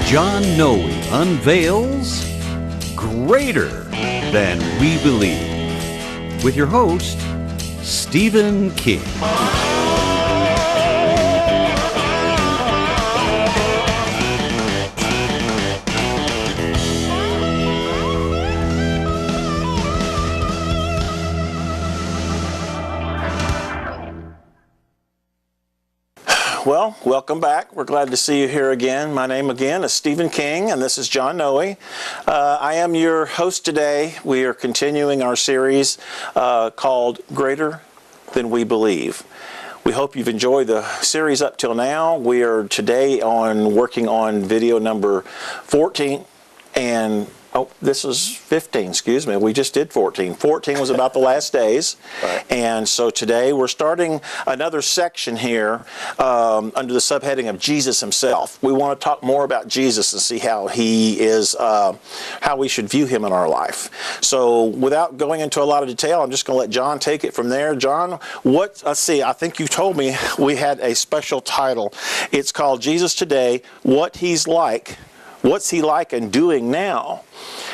John Noe unveils Greater Than We Believe with your host, Stephen King. Well, welcome back. We're glad to see you here again. My name again is Stephen King, and this is John Noe. I am your host today. We are continuing our series called Greater Than We Believe. We hope you've enjoyed the series up till now. We are today working on video number 14, and this is 15, excuse me. We just did 14. 14 was about the last days. Right. And so today we're starting another section here under the subheading of Jesus himself. We want to talk more about Jesus and see how he is, how we should view him in our life. So without going into a lot of detail, I'm just going to let John take it from there. John, let's see, I think you told me we had a special title. It's called Jesus Today, What He's Like. What's he like and doing now?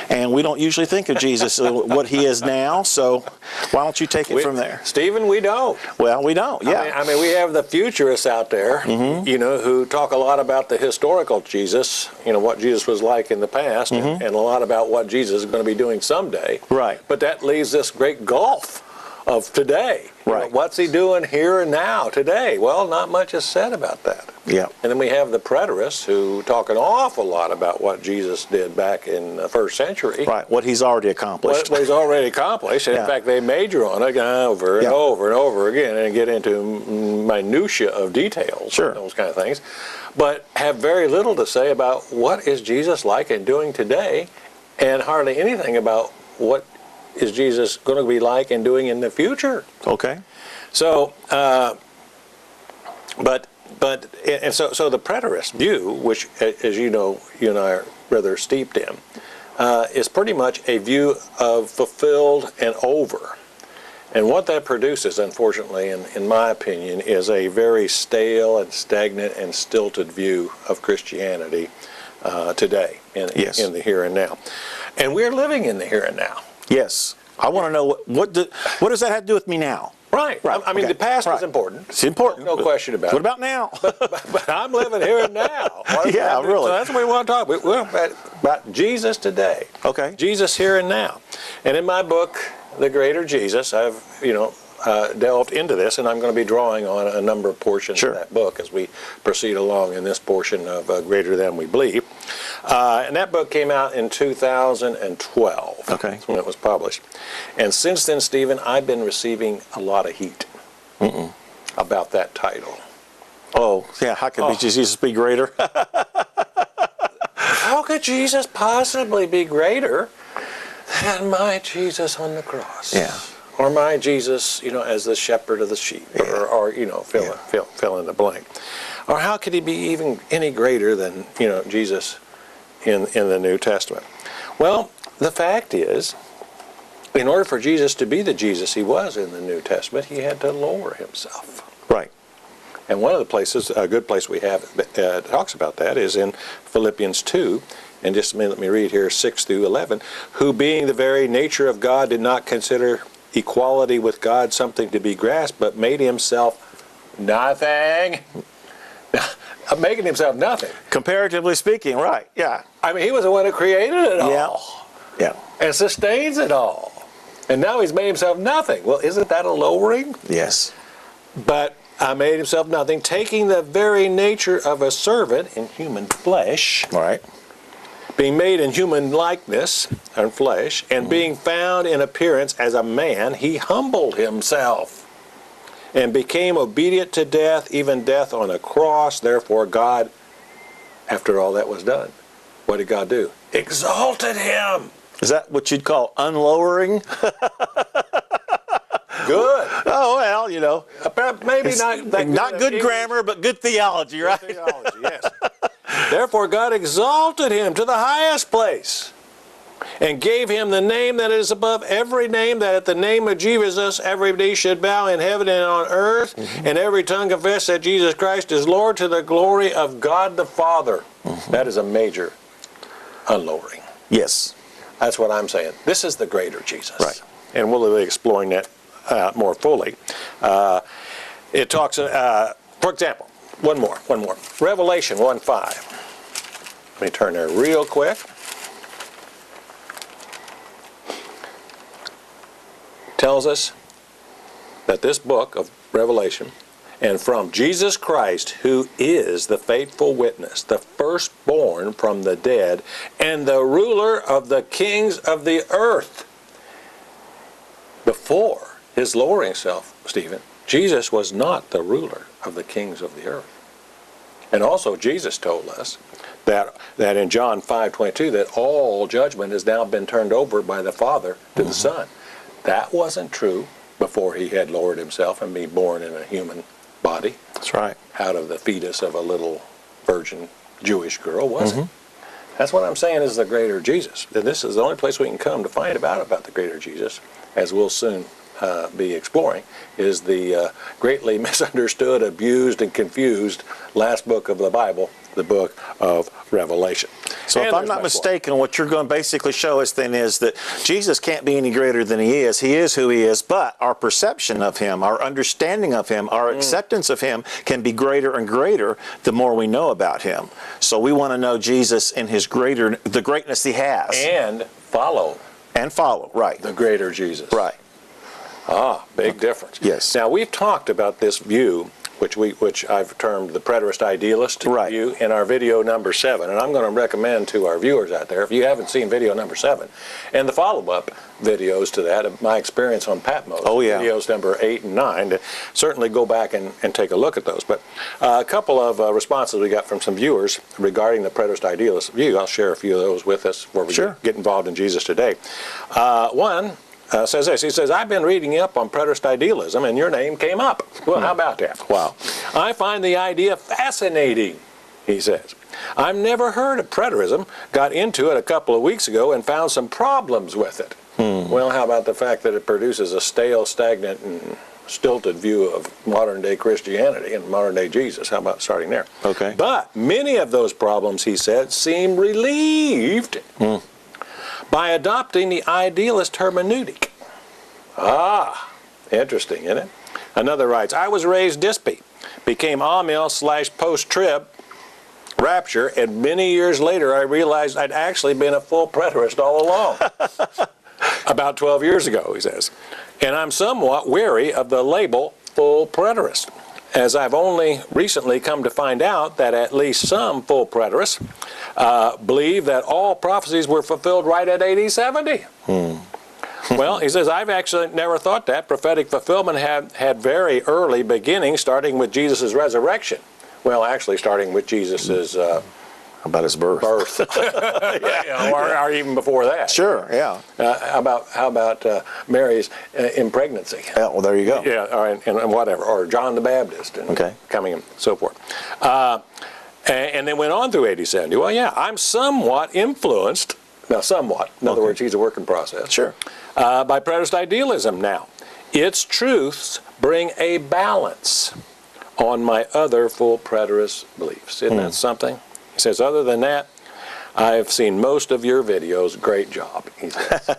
And we don't usually think of Jesus what he is now, so why don't you take it from there? Stephen, we don't. Well, we don't, yeah. I mean, we have the futurists out there, who talk a lot about the historical Jesus, what Jesus was like in the past, and a lot about what Jesus is going to be doing someday. Right. But that leaves this great gulf of today. Right. What's he doing here and now, today? Well, not much is said about that. Yeah. And then we have the preterists who talk an awful lot about what Jesus did back in the first century. Right, what he's already accomplished. What he's already accomplished. In fact, they major on it over and over and over again and get into minutia of details, sure, those kind of things, but have very little to say about what is Jesus like and doing today, and hardly anything about what is Jesus going to be like and doing in the future. Okay. So, so the preterist view, which, as you know, you and I are rather steeped in, is pretty much a view of fulfilled and over. And what that produces, unfortunately, in my opinion, is a very stale and stagnant and stilted view of Christianity today in the here and now. And we're living in the here and now. Yes. I want to know what does that have to do with me now? Right. I mean, the past is important. It's important. No question about it. What about now? but I'm living here and now. Yeah, really. So that's what we want to talk about. We're about Jesus today. Okay. Jesus here and now. And in my book, The Greater Jesus, I've, delved into this, and I'm going to be drawing on a number of portions of that book as we proceed along in this portion of Greater Than We Believe. And that book came out in 2012. Okay. That's when it was published. And since then, Stephen, I've been receiving a lot of heat about that title. Oh, yeah, how could Jesus be greater? How could Jesus possibly be greater than my Jesus on the cross? Yeah. Or my Jesus, as the shepherd of the sheep, or fill in the blank. Or how could he be even any greater than, Jesus in the New Testament? Well, the fact is, in order for Jesus to be the Jesus he was in the New Testament, he had to lower himself. Right. And one of the places, a good place we have that talks about that is in Philippians 2. And just a minute, let me read here, 6 through 11. Who being the very nature of God did not consider equality with God something to be grasped, but made himself nothing. Making himself nothing. Comparatively speaking, right, yeah. I mean, he was the one who created it all. Yeah. And sustains it all. And now he's made himself nothing. Well, isn't that a lowering? Yes. But I made himself nothing, taking the very nature of a servant in human flesh. Right. Being made in human likeness and flesh, and being found in appearance as a man, he humbled himself and became obedient to death, even death on a cross. Therefore God, after all that was done, what did God do? Exalted him. Is that what you'd call unlowering? Good. Oh, well, maybe not good grammar, but good theology, right? Good theology, yes. Therefore God exalted him to the highest place and gave him the name that is above every name, that at the name of Jesus every knee should bow in heaven and on earth, and every tongue confess that Jesus Christ is Lord, to the glory of God the Father. That is a major unlowering. Yes. That's what I'm saying. This is the greater Jesus. Right. And we'll be exploring that more fully. It talks, for example, one more. Revelation 1:5. Let me turn there real quick. Tells us that this book of Revelation, and from Jesus Christ, who is the faithful witness, the firstborn from the dead, and the ruler of the kings of the earth. Before his lowering self, Stephen, Jesus was not the ruler of the kings of the earth. And also Jesus told us that in John 5:22 that all judgment has now been turned over by the Father to the Son. That wasn't true before he had lowered himself and been born in a human body. That's right. Out of the fetus of a little virgin Jewish girl, was it? That's what I'm saying is the greater Jesus. And this is the only place we can come to find about the greater Jesus, as we'll soon be exploring, is the greatly misunderstood, abused, and confused last book of the Bible, the book of Revelation. So if I'm not mistaken, what you're going to basically show us then is that Jesus can't be any greater than he is. He is who he is, but our perception of him, our understanding of him, our acceptance of him can be greater and greater the more we know about him. So we want to know Jesus in his the greatness he has. And follow. And follow, right. The greater Jesus. Right. Ah, big difference. Yes. Now, we've talked about this view, which I've termed the preterist idealist view, in our video number 7. And I'm going to recommend to our viewers out there, if you haven't seen video number 7, and the follow-up videos to that, of my experience on Patmos, videos number 8 and 9, to certainly go back and take a look at those. But a couple of responses we got from some viewers regarding the preterist idealist view. I'll share a few of those with us before we get involved in Jesus today. One says this. He says, I've been reading up on preterist idealism, and your name came up. Well, how about that? Wow. I find the idea fascinating, he says. I've never heard of preterism, got into it a couple of weeks ago, and found some problems with it. Well, how about the fact that it produces a stale, stagnant, and stilted view of modern-day Christianity and modern-day Jesus? How about starting there? Okay. But many of those problems, he said, seem relieved by adopting the idealist hermeneutic. Ah, interesting, isn't it? Another writes, I was raised Dispy, became Amil / post-trib rapture, and many years later I realized I'd actually been a full preterist all along. About 12 years ago, he says. And I'm somewhat wary of the label full preterist, as I've only recently come to find out that at least some full preterists believe that all prophecies were fulfilled right at AD 70. Well, he says, I've actually never thought that. Prophetic fulfillment had very early beginnings, starting with Jesus' resurrection. Well, actually starting with Jesus' about his birth. Or even before that. Sure, yeah. How about Mary's impregnancy? Yeah, well, there you go. Yeah, and whatever. Or John the Baptist and coming and so forth. And then went on through AD 70. Well, yeah, I'm somewhat influenced. Now, somewhat. In other words, he's a work in process. Sure. By preterist idealism now. Its truths bring a balance on my other full preterist beliefs. Isn't that something? He says, other than that, I've seen most of your videos. Great job, he says.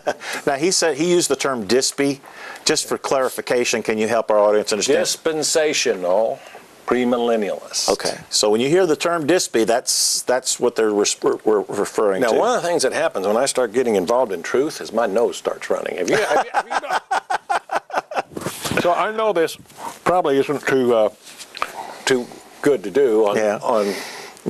Now, he said he used the term Dispy. Just for clarification, can you help our audience understand? Dispensational premillennialists. Okay. So when you hear the term Dispy, that's what they're referring to. Now, one of the things that happens when I start getting involved in truth is my nose starts running. Have you So I know this probably isn't too good to do on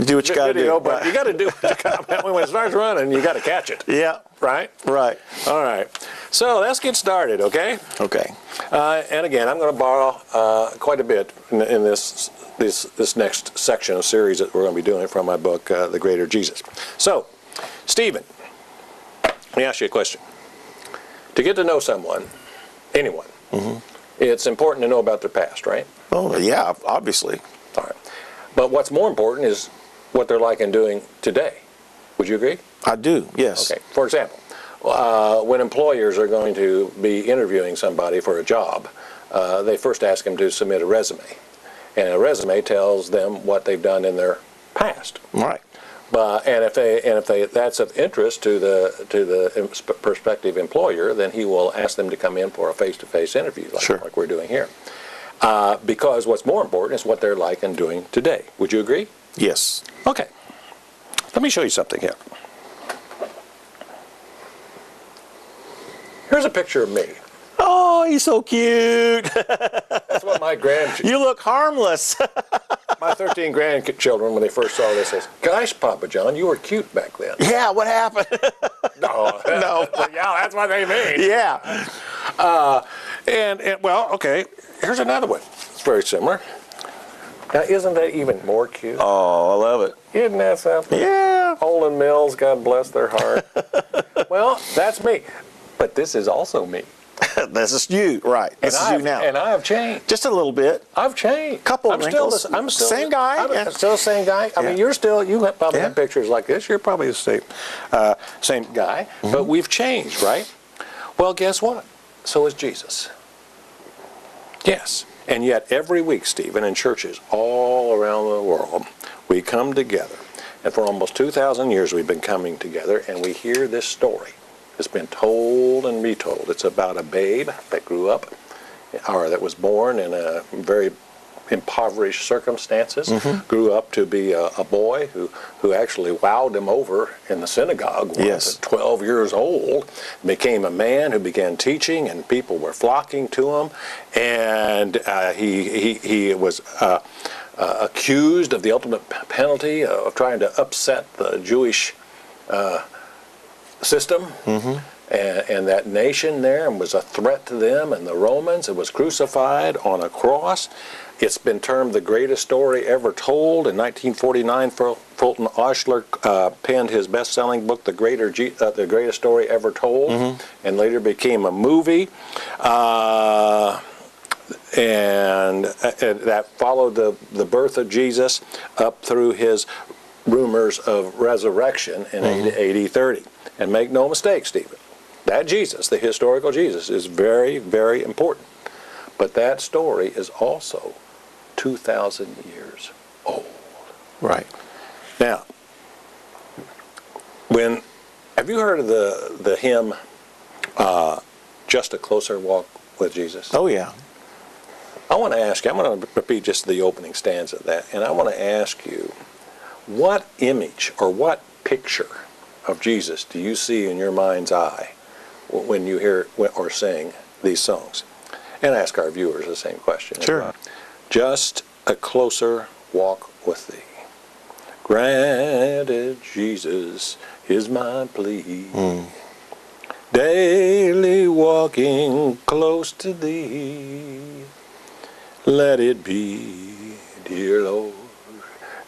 do what you got to do. But you got to do what you got to. When it starts running, you got to catch it. Yeah. Right? Right. All right. So let's get started, okay? Okay. And again, I'm going to borrow quite a bit in this next section of series that we're going to be doing from my book, The Greater Jesus. So, Stephen, let me ask you a question. To get to know someone, anyone, it's important to know about their past, right? Oh, yeah, obviously. All right. But what's more important is what they're like and doing today. Would you agree? I do, yes. Okay. For example, when employers are going to be interviewing somebody for a job, they first ask them to submit a resume. And a resume tells them what they've done in their past. Right. And if that's of interest to the prospective employer, then he will ask them to come in for a face-to-face interview, like we're doing here. Because what's more important is what they're like and doing today. Would you agree? Yes. Okay. Let me show you something here. Here's a picture of me. Oh, he's so cute. That's what my grandchildren. You look harmless. My 13 grandchildren, when they first saw this, says, "Gosh, Papa John, you were cute back then." Yeah, what happened? No. Yeah, that's what they mean. Yeah. Well, okay, here's another one. It's very similar. Now, isn't that even more cute? Oh, I love it. Isn't that something? Yeah. Holden Mills, God bless their heart. Well, that's me. But this is also me. This is you, right? This is you now. And I have changed. Just a little bit. I've changed. Couple I'm wrinkles. Still Same guy. I'm still the same guy. I mean, you're still. You probably have Yeah. pictures like this. You're probably the same guy. Mm-hmm. But we've changed, right? Well, guess what? So is Jesus. Yes. And yet, every week, Stephen, in churches all around the world, we come together. And for almost 2,000 years, we've been coming together, and we hear this story. It's been told and retold. It's about a babe that grew up, or that was born in a very impoverished circumstances, grew up to be a boy who actually wowed him over in the synagogue when he was 12 years old, became a man who began teaching, and people were flocking to him, and he was accused of the ultimate penalty of trying to upset the Jewish system and that nation there, and was a threat to them and the Romans, and was crucified on a cross. It's been termed the greatest story ever told. In 1949, Fulton Oshler penned his best-selling book, The Greatest Story Ever Told, and later became a movie. And that followed the birth of Jesus up through his rumors of resurrection in AD 30. And make no mistake, Stephen, that Jesus, the historical Jesus, is very, very important. But that story is also 2,000 years old. Right. Now, have you heard of the hymn, Just a Closer Walk with Jesus? Oh, yeah. I want to ask you, I'm going to repeat just the opening stanza of that, and I want to ask you, what image or what picture of Jesus do you see in your mind's eye when you hear or sing these songs? And ask our viewers the same question. Sure. Just a closer walk with thee. Granted, Jesus, is my plea. Daily walking close to thee. Let it be, dear Lord,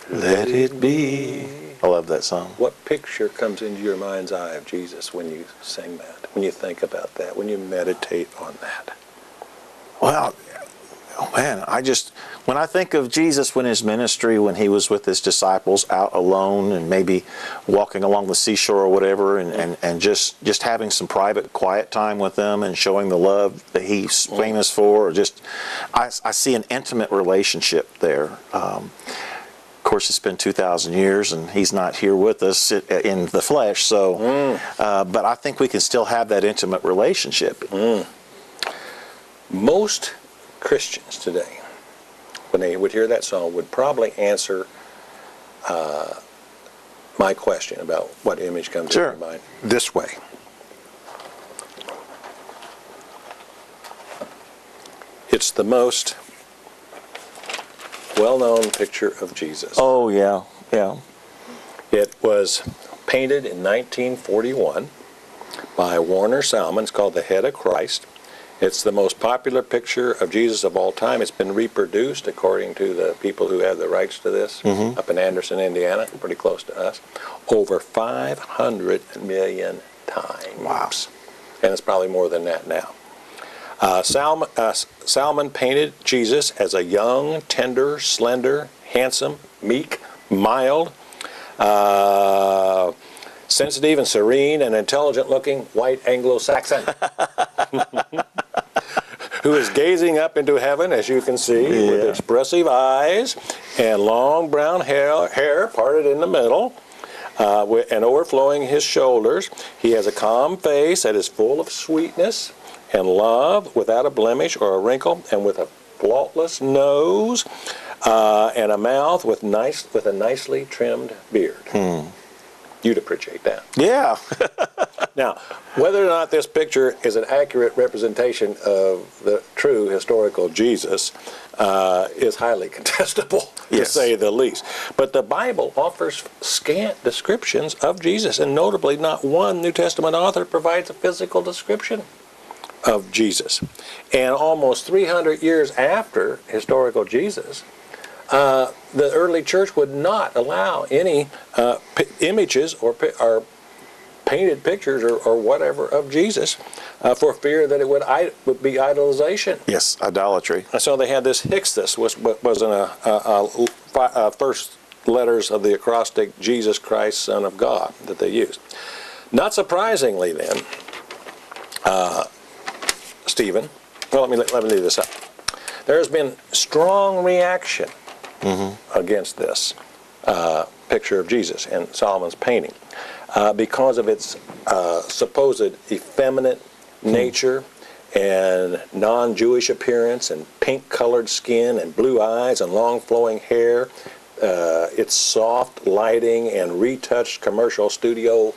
let it be. I love that song. What picture comes into your mind's eye of Jesus when you sing that, when you think about that, when you meditate on that? Well, man, when I think of Jesus, when his ministry, when he was with his disciples out alone and maybe walking along the seashore or whatever, and just having some private, quiet time with them and showing the love that he's famous for, or I see an intimate relationship there. Of course, it's been 2,000 years, and he's not here with us in the flesh. So, but I think we can still have that intimate relationship. Most Christians today, when they would hear that song, would probably answer my question about what image comes to your mind this way. It's the most well-known picture of Jesus. Oh, yeah, yeah. It was painted in 1941 by Warner Salmon. It's called The Head of Christ. It's the most popular picture of Jesus of all time. It's been reproduced, according to the people who have the rights to this, up in Anderson, Indiana, pretty close to us, over 500 million times. Wow. And it's probably more than that now. Salmon painted Jesus as a young, tender, slender, handsome, meek, mild, sensitive and serene and intelligent-looking white Anglo-Saxon who is gazing up into heaven, as you can see, with expressive eyes and long brown hair parted in the middle and overflowing his shoulders. He has a calm face that is full of sweetness and love, without a blemish or a wrinkle, and with a faultless nose and a mouth with a nicely trimmed beard. You'd appreciate that. Yeah. Now, whether or not this picture is an accurate representation of the true historical Jesus is highly contestable, to say the least. But the Bible offers scant descriptions of Jesus, and notably not one New Testament author provides a physical description of Jesus. And almost 300 years after historical Jesus, the early church would not allow any images or painted pictures or whatever of Jesus for fear that it would be idolization. Yes, idolatry. And so they had this Hixtus, which was in a first letters of the acrostic Jesus Christ, Son of God, that they used. Not surprisingly then, Stephen, well, let me leave this up. There has been strong reaction against this picture of Jesus in Solomon's painting because of its supposed effeminate nature and non-Jewish appearance and pink-colored skin and blue eyes and long flowing hair, its soft lighting and retouched commercial studio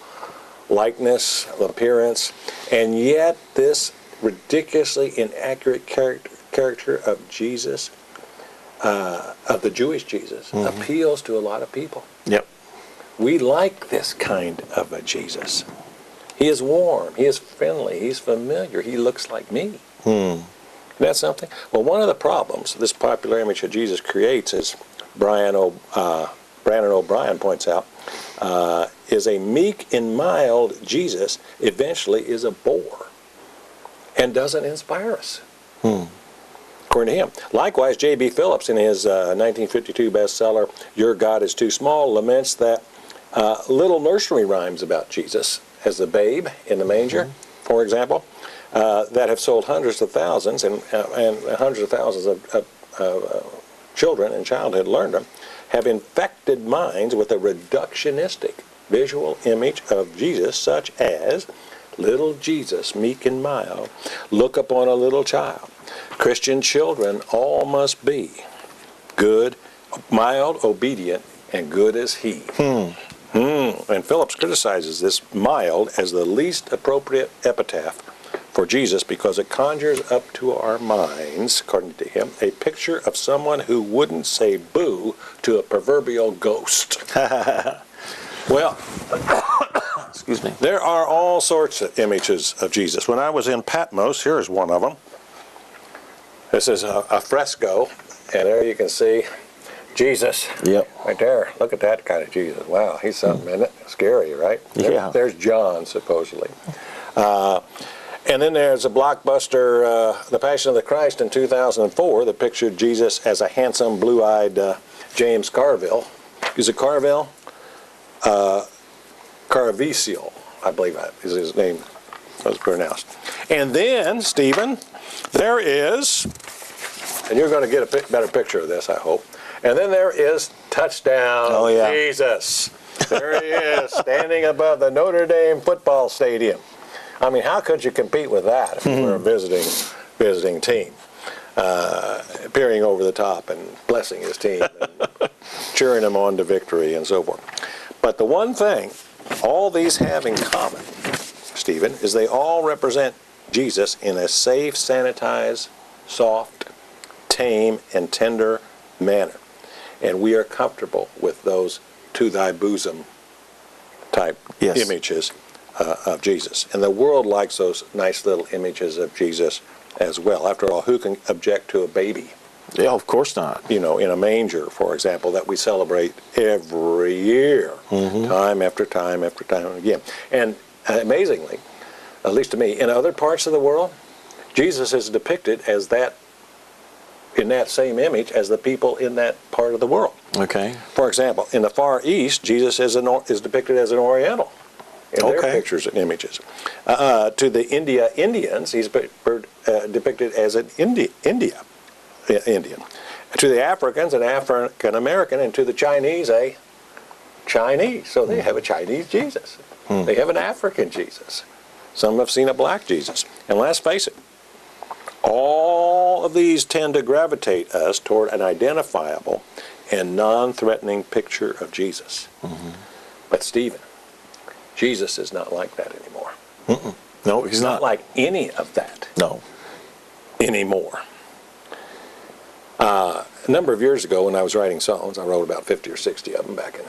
likeness of appearance, and yet this ridiculously inaccurate character of Jesus, of the Jewish Jesus, appeals to a lot of people. Yep. We like this kind of a Jesus. He is warm, he is friendly, he's familiar, he looks like me. That's something? Well, one of the problems this popular image of Jesus creates, as Brandon O'Brien points out, is a meek and mild Jesus eventually is a bore and doesn't inspire us. According to him. Likewise, J.B. Phillips, in his 1952 bestseller, Your God is Too Small, laments that little nursery rhymes about Jesus as the babe in the manger, for example, that have sold hundreds of thousands and hundreds of thousands of children in childhood learned them, have infected minds with a reductionistic visual image of Jesus, such as little Jesus, meek and mild, look upon a little child. Christian children all must be good, mild, obedient, and good as he. And Phillips criticizes this mild as the least appropriate epitaph for Jesus because it conjures up to our minds, according to him, a picture of someone who wouldn't say boo to a proverbial ghost. Well, Excuse me. there are all sorts of images of Jesus. When I was in Patmos, here's one of them. This is a fresco, and there you can see Jesus. Yep. Right there. Look at that kind of Jesus. Wow, he's something, isn't it? Scary, right? Yeah. There's John, supposedly. And then there's a blockbuster, The Passion of the Christ in 2004, that pictured Jesus as a handsome, blue-eyed James Carville. Is it Carville? Carvicio, I believe that is his name was pronounced. And then, Stephen, there is, and you're going to get a better picture of this, I hope. And then there is Touchdown Jesus. There he is, standing above the Notre Dame football stadium. I mean, how could you compete with that if you were a visiting team? Peering over the top and blessing his team and cheering them on to victory and so forth. But the one thing all these have in common, Stephen, is they all represent Jesus in a safe, sanitized, soft, tame, and tender manner. And we are comfortable with those to thy bosom type images of Jesus. And the world likes those nice little images of Jesus as well. After all, who can object to a baby? Yeah, of course not. You know, in a manger, for example, that we celebrate every year, time after time after time again. And amazingly, at least to me, in other parts of the world, Jesus is depicted as that, in that same image as the people in that part of the world. Okay. For example, in the Far East, Jesus is depicted as an Oriental. in their Okay. pictures and images. To the Indians, he's depicted as an Indian. To the Africans, an African American, and to the Chinese, a Chinese. So they have a Chinese Jesus. They have an African Jesus. Some have seen a black Jesus. And let's face it, all of these tend to gravitate us toward an identifiable and non-threatening picture of Jesus. But Stephen, Jesus is not like that anymore. No, he's Not like any of that No. anymore. A number of years ago when I was writing songs, I wrote about 50 or 60 of them back in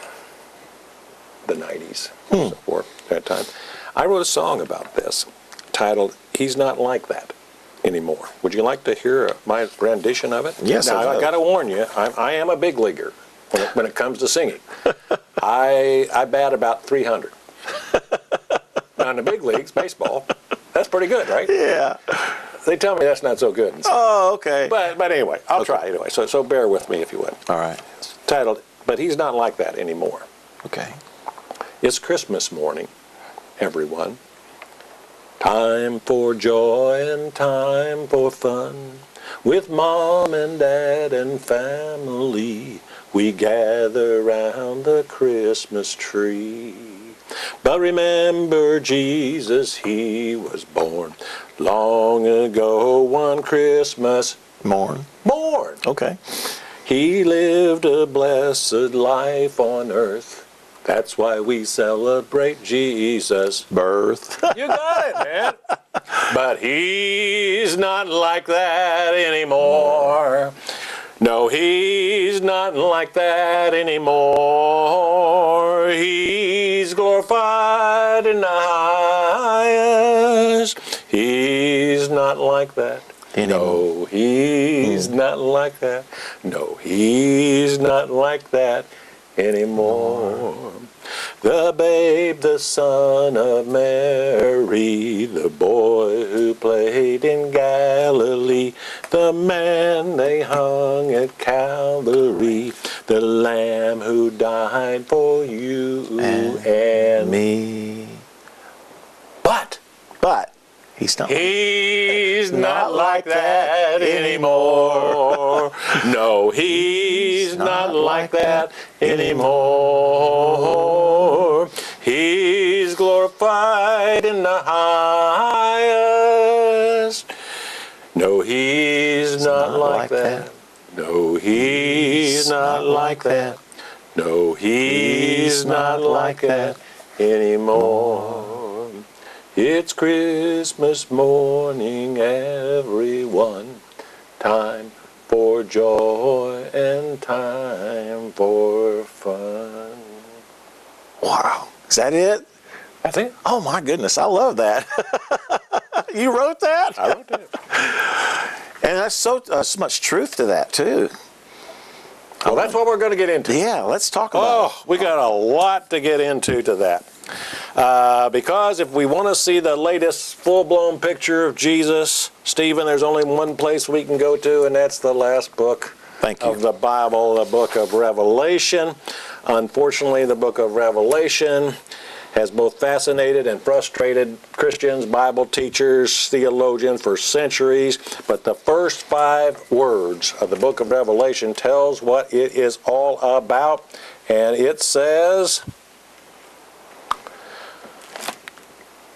the 90s, so forth, that time. I wrote a song about this titled, He's Not Like That Anymore. Would you like to hear my rendition of it? Yes, Now, I I would. got to warn you, I am a big leaguer when it comes to singing. I bat about 300. Now, in the big leagues, baseball, that's pretty good, right? Yeah. They tell me that's not so good. Oh, okay. But anyway, I'll try anyway. So bear with me if you would. All right. It's titled, But He's Not Like That Anymore. Okay. It's Christmas morning, everyone. Time for joy and time for fun. With mom and dad and family, we gather round the Christmas tree. But remember Jesus, he was born long ago one Christmas Morn. morn. Okay. He lived a blessed life on earth. That's why we celebrate Jesus' Birth. You got it, man. But he's not like that anymore. No, he's not like that anymore. He's glorified in the highest. He's not like that. No, he's not like that. No, he's not like that anymore. The babe, the son of Mary, the boy who played in Galilee, the man they hung at Calvary, the lamb who died for you and Me. But he's not. he's not like that anymore. No, he's not like that anymore. He's glorified in the highest. No, he's not like that. No, he's not like that. No, he's not like that anymore. It's Christmas morning, everyone. Time for joy and time for fun. Wow. Is that it? That's it. Oh my goodness, I love that. You wrote that? I wrote that. And that's so much truth to that too. Well, that's what we're going to get into. Yeah, let's talk about Oh, we got a lot to get into to that. Because if we want to see the latest full-blown picture of Jesus, Stephen, there's only one place we can go to, and that's the last book Thank you. of the Bible, the book of Revelation. Unfortunately, the book of Revelation has both fascinated and frustrated Christians, Bible teachers, theologians for centuries. But the first 5 words of the book of Revelation tells what it is all about. And it says,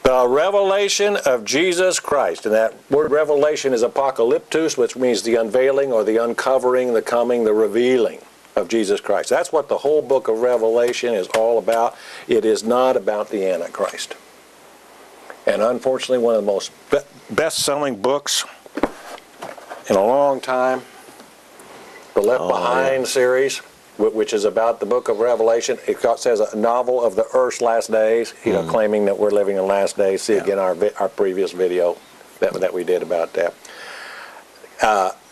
the revelation of Jesus Christ. And that word revelation is apocalyptos, which means the unveiling or the uncovering, the coming, the revealing of Jesus Christ. That's what the whole book of Revelation is all about. It is not about the Antichrist. And unfortunately, one of the most best-selling books in a long time, the Left Behind series, which is about the book of Revelation. It says a novel of the earth's last days, claiming that we're living in last days. See again our previous video that we did about that.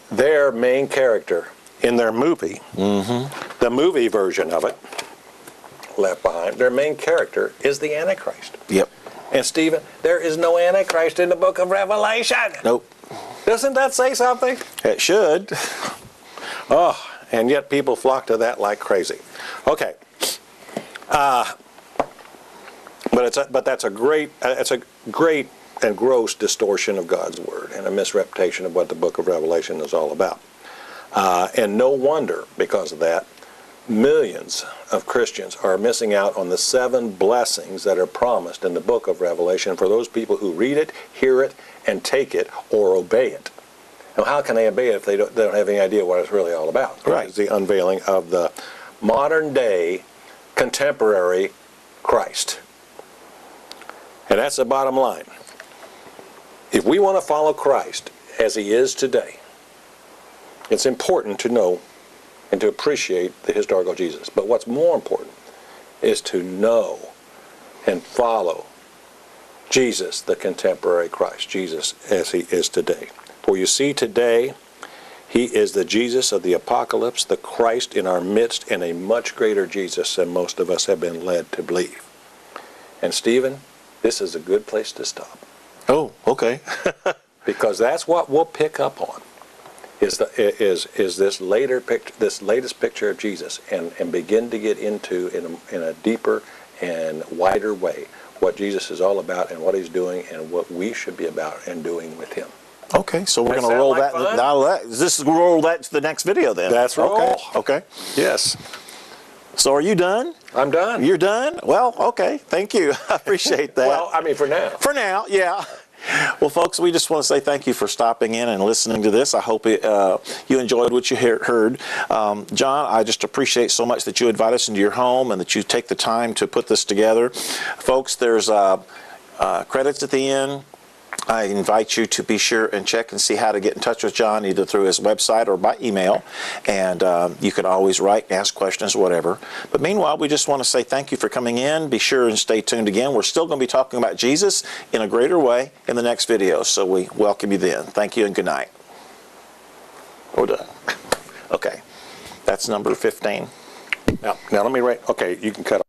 Their main character in their movie, the movie version of it, Left Behind, their main character is the Antichrist. Yep. And Stephen, there is no Antichrist in the book of Revelation. Nope. Doesn't that say something? It should. Oh, and yet people flock to that like crazy. Okay. But But that's a great and gross distortion of God's Word and a misrepresentation of what the book of Revelation is all about. And no wonder, because of that, millions of Christians are missing out on the 7 blessings that are promised in the book of Revelation for those people who read it, hear it, and take it or obey it. Now, how can they obey it if they don't have any idea what it's really all about? Right. It's the unveiling of the modern day, contemporary Christ. And that's the bottom line. If we want to follow Christ as he is today, it's important to know and to appreciate the historical Jesus. But what's more important is to know and follow Jesus, the contemporary Christ, Jesus as he is today. For you see, today, he is the Jesus of the apocalypse, the Christ in our midst, and a much greater Jesus than most of us have been led to believe. And Stephen, this is a good place to stop. Oh, okay. Because that's what we'll pick up on. Is this latest picture of Jesus, and begin to get into in a deeper and wider way what Jesus is all about and what he's doing and what we should be about and doing with him. Okay, so we're Does going to that roll like that. fun? Now, this roll that to the next video then. That's right. Okay. Yes, So are you done? I'm done. You're done? Well, okay. Thank you. I appreciate that. Well, I mean, for now. For now, yeah. Well, folks, we just want to say thank you for stopping in and listening to this. I hope you enjoyed what you heard. John, I just appreciate so much that you invite us into your home and that you take the time to put this together. Folks, there's credits at the end. I invite you to be sure and check and see how to get in touch with John, either through his website or by email. And you can always write, ask questions, whatever. But meanwhile, we just want to say thank you for coming in. Be sure and stay tuned again. We're still going to be talking about Jesus in a greater way in the next video. So we welcome you then. Thank you and good night. We're done. Okay. That's number 15. Now let me write. Okay, you can cut